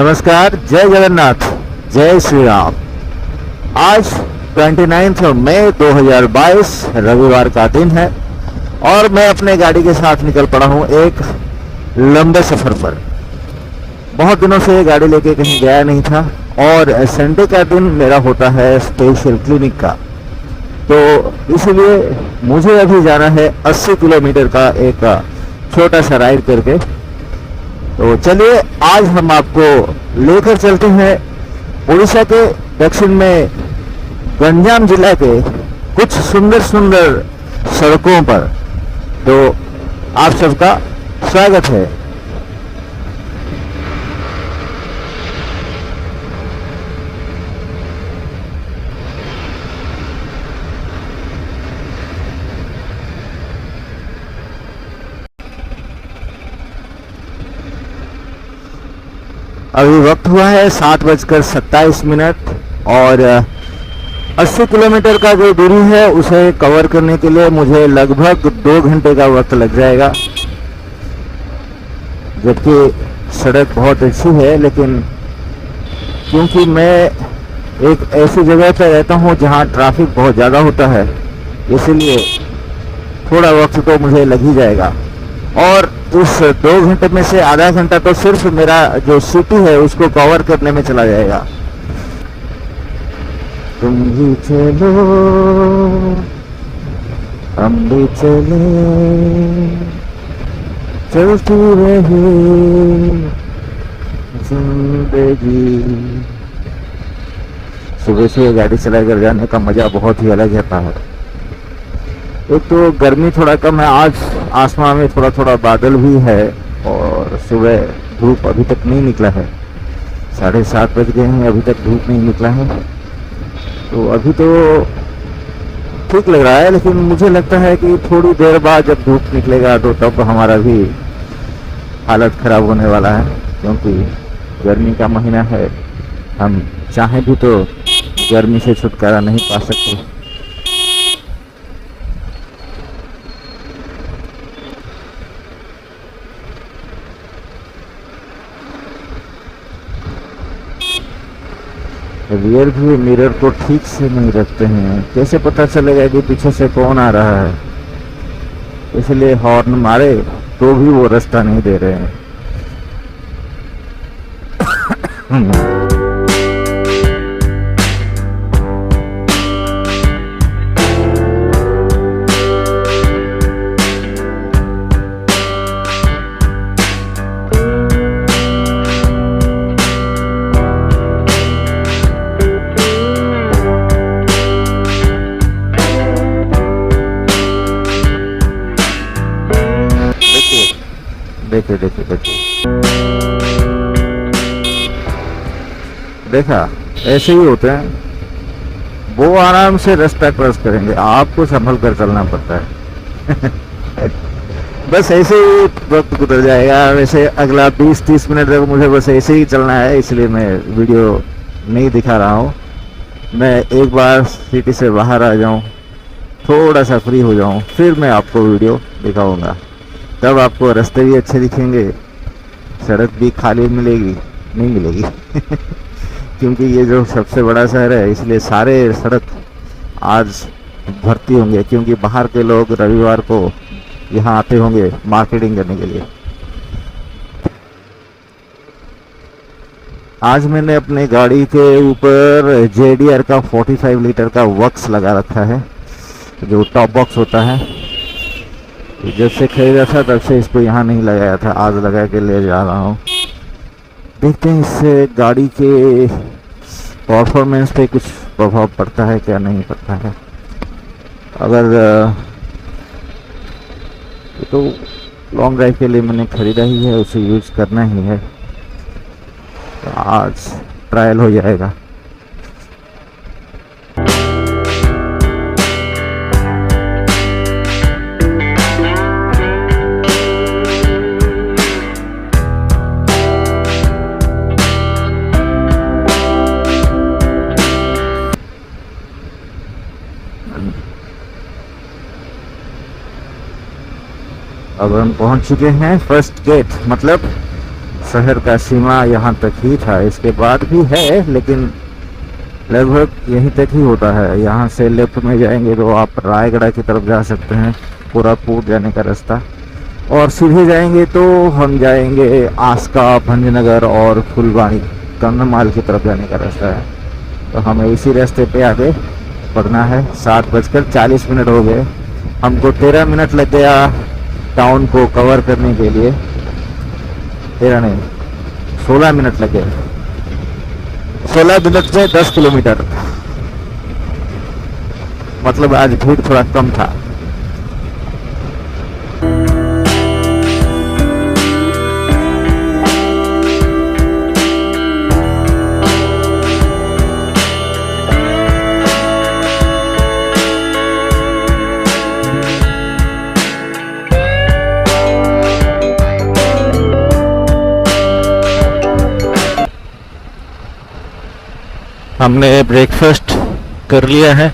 नमस्कार, जय जगन्नाथ, जय श्री राम। आज 29 मई 2022 रविवार का दिन है और मैं अपने गाड़ी के साथ निकल पड़ा हूँ एक लंबे सफर पर। बहुत दिनों से गाड़ी लेके कहीं गया नहीं था और संडे का दिन मेरा होता है स्पेशल क्लिनिक का, तो इसलिए मुझे अभी जाना है 80 किलोमीटर का एक छोटा सा राइड करके। तो चलिए आज हम आपको लेकर चलते हैं उड़ीसा के दक्षिण में गंजाम जिला के कुछ सुंदर सुंदर सड़कों पर। तो आप सबका स्वागत है। अभी वक्त हुआ है 7:27 और 80 किलोमीटर का जो दूरी है उसे कवर करने के लिए मुझे लगभग 2 घंटे का वक्त लग जाएगा। जबकि सड़क बहुत अच्छी है, लेकिन क्योंकि मैं एक ऐसी जगह पर रहता हूँ जहाँ ट्रैफिक बहुत ज़्यादा होता है, इसलिए थोड़ा वक्त तो मुझे लग ही जाएगा। और उस 2 घंटे में से आधा घंटा तो सिर्फ मेरा जो सिटी है उसको कवर करने में चला जाएगा। तुम भी चलो हम भी चले, चलती रहे जिंदगी। सुबह से गाड़ी चलाकर जाने का मजा बहुत ही अलग रहता है। एक तो गर्मी थोड़ा कम है, आज आसमान में थोड़ा थोड़ा बादल भी है और सुबह धूप अभी तक नहीं निकला है। 7:30 बज गए हैं, अभी तक धूप नहीं निकला है। तो अभी तो ठीक लग रहा है, लेकिन मुझे लगता है कि थोड़ी देर बाद जब धूप निकलेगा तो तब हमारा भी हालत खराब होने वाला है, क्योंकि गर्मी का महीना है। हम चाहें भी तो गर्मी से छुटकारा नहीं पा सकते। रियर व्यू मिरर को ठीक से नहीं रखते हैं, कैसे पता चलेगा कि पीछे से कौन आ रहा है। इसलिए हॉर्न मारे तो भी वो रास्ता नहीं दे रहे हैं। देखिए देखिए देखिए, देखा, ऐसे ही होते हैं। वो आराम से रास्ता क्रॉस करेंगे, आपको संभल कर चलना पड़ता है। बस ऐसे ही वक्त गुजर जाएगा। वैसे अगला 20-30 मिनट तक मुझे बस ऐसे ही चलना है, इसलिए मैं वीडियो नहीं दिखा रहा हूँ। मैं एक बार सिटी से बाहर आ जाऊँ, थोड़ा सा फ्री हो जाऊँ, फिर मैं आपको वीडियो दिखाऊंगा। तब आपको रास्ते भी अच्छे दिखेंगे, सड़क भी खाली मिलेगी नहीं मिलेगी। क्योंकि ये जो सबसे बड़ा शहर है, इसलिए सारे सड़क आज भर्ती होंगे, क्योंकि बाहर के लोग रविवार को यहाँ आते होंगे मार्केटिंग करने के लिए। आज मैंने अपने गाड़ी के ऊपर JDR का 45 लीटर का वक्स लगा रखा है, जो टॉप बॉक्स होता है। जब से खरीदा था तब से इसको यहाँ नहीं लगाया था, आज लगा के ले जा रहा हूँ। देखते हैं इससे गाड़ी के परफॉर्मेंस पे कुछ प्रभाव पड़ता है क्या नहीं पड़ता है। अगर तो लॉन्ग ड्राइव के लिए मैंने खरीदा ही है, उसे यूज़ करना ही है, तो आज ट्रायल हो जाएगा। अब हम पहुंच चुके हैं फर्स्ट गेट, मतलब शहर का सीमा यहाँ तक ही था, इसके बाद भी है लेकिन लगभग यहीं तक ही होता है। यहाँ से लेफ्ट में जाएंगे तो आप रायगढ़ की तरफ जा सकते हैं, कोरापुट जाने का रास्ता, और सीधे जाएंगे तो हम जाएंगे आस्का, भंजनगर और फुलवाणी, कंधमाल की तरफ जाने का रास्ता है। तो हमें इसी रास्ते पे आगे बढ़ना है। 7:40 हो गए, हमको 13 मिनट लग गया टाउन को कवर करने के लिए। 13 नहीं, 16 मिनट लग गए। 16 मिनट में 10 किलोमीटर, मतलब आज भीड़ थोड़ा कम था। हमने ब्रेकफास्ट कर लिया है,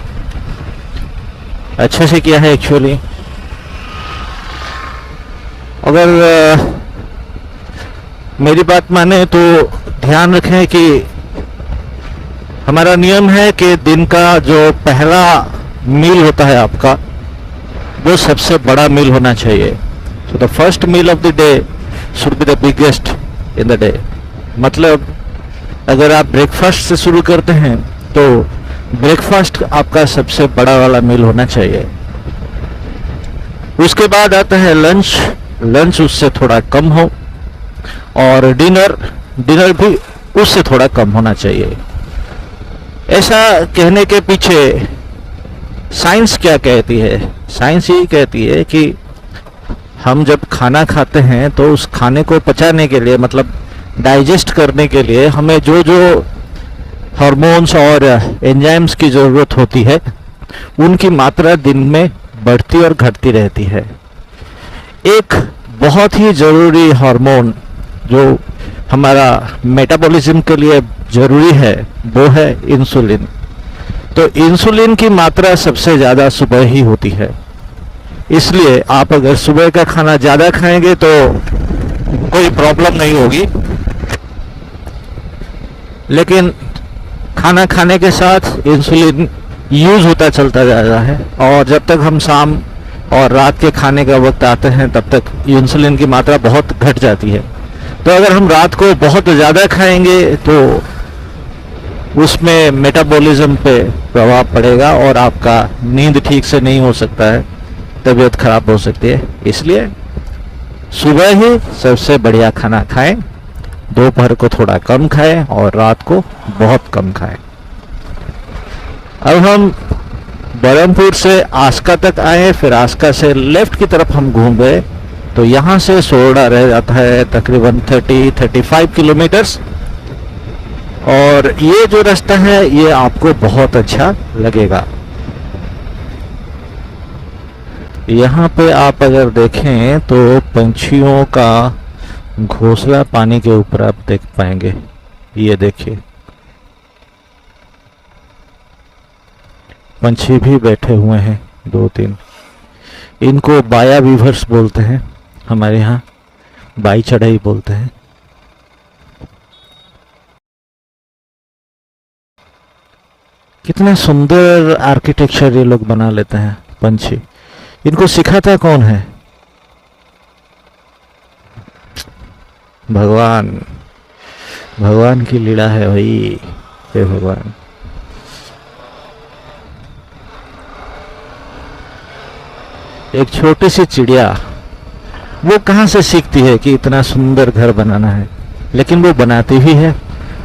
अच्छे से किया है एक्चुअली। अगर मेरी बात माने तो ध्यान रखें कि हमारा नियम है कि दिन का जो पहला मील होता है आपका, वो सबसे बड़ा मील होना चाहिए। So the first meal of the day should be the biggest in the day. मतलब अगर आप ब्रेकफास्ट से शुरू करते हैं तो ब्रेकफास्ट आपका सबसे बड़ा वाला मील होना चाहिए। उसके बाद आता है लंच, लंच उससे थोड़ा कम हो, और डिनर भी उससे थोड़ा कम होना चाहिए। ऐसा कहने के पीछे साइंस क्या कहती है? साइंस यही कहती है कि हम जब खाना खाते हैं तो उस खाने को पचाने के लिए, मतलब डाइजेस्ट करने के लिए, हमें जो जो हार्मोन्स और एंजाइम्स की ज़रूरत होती है उनकी मात्रा दिन में बढ़ती और घटती रहती है। एक बहुत ही ज़रूरी हार्मोन जो हमारा मेटाबॉलिज्म के लिए ज़रूरी है वो है इंसुलिन। तो इंसुलिन की मात्रा सबसे ज़्यादा सुबह ही होती है, इसलिए आप अगर सुबह का खाना ज़्यादा खाएंगे तो कोई प्रॉब्लम नहीं होगी। लेकिन खाना खाने के साथ इंसुलिन यूज होता चलता जा रहा है, और जब तक हम शाम और रात के खाने का वक्त आते हैं तब तक इंसुलिन की मात्रा बहुत घट जाती है। तो अगर हम रात को बहुत ज़्यादा खाएंगे तो उसमें मेटाबॉलिज्म पे प्रभाव पड़ेगा और आपका नींद ठीक से नहीं हो सकता है, तबीयत खराब हो सकती है। इसलिए सुबह ही सबसे बढ़िया खाना खाएं, दोपहर को थोड़ा कम खाएं और रात को बहुत कम खाएं। अब हम बरहमपुर से आस्का तक आए, फिर आस्का से लेफ्ट की तरफ हम घूम गए, तो यहाँ से सोरडा रह जाता है तकरीबन 30-35 किलोमीटर्स। और ये जो रास्ता है ये आपको बहुत अच्छा लगेगा। यहाँ पे आप अगर देखें तो पंछियों का घोंसला पानी के ऊपर आप देख पाएंगे। ये देखिए, पंछी भी बैठे हुए हैं 2-3। इनको बाया वीवर्स बोलते हैं, हमारे यहाँ बाई चढ़ाई बोलते हैं। कितने सुंदर आर्किटेक्चर ये लोग बना लेते हैं पंछी। इनको सिखाता कौन है? भगवान। भगवान की लीला है भाई, हे भगवान। एक छोटी सी चिड़िया, वो कहाँ से सीखती है कि इतना सुंदर घर बनाना है, लेकिन वो बनाती भी है,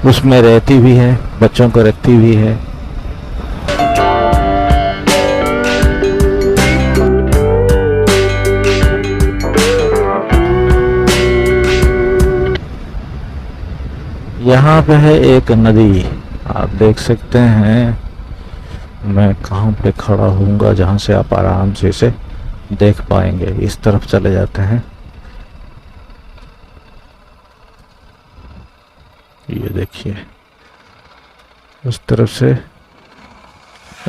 उसमें रहती भी है, बच्चों को रखती भी है। यहाँ पे है एक नदी, आप देख सकते हैं। मैं कहाँ पे खड़ा हूँगा जहाँ से आप आराम से इसे देख पाएंगे। इस तरफ चले जाते हैं, ये देखिए, उस तरफ से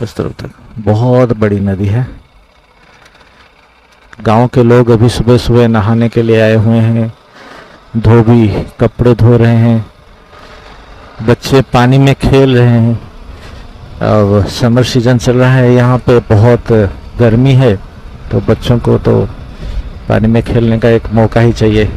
इस तरफ तक बहुत बड़ी नदी है। गांव के लोग अभी सुबह सुबह नहाने के लिए आए हुए हैं, धोबी कपड़े धो रहे हैं, बच्चे पानी में खेल रहे हैं। अब समर सीजन चल रहा है, यहाँ पे बहुत गर्मी है, तो बच्चों को तो पानी में खेलने का एक मौका ही चाहिए।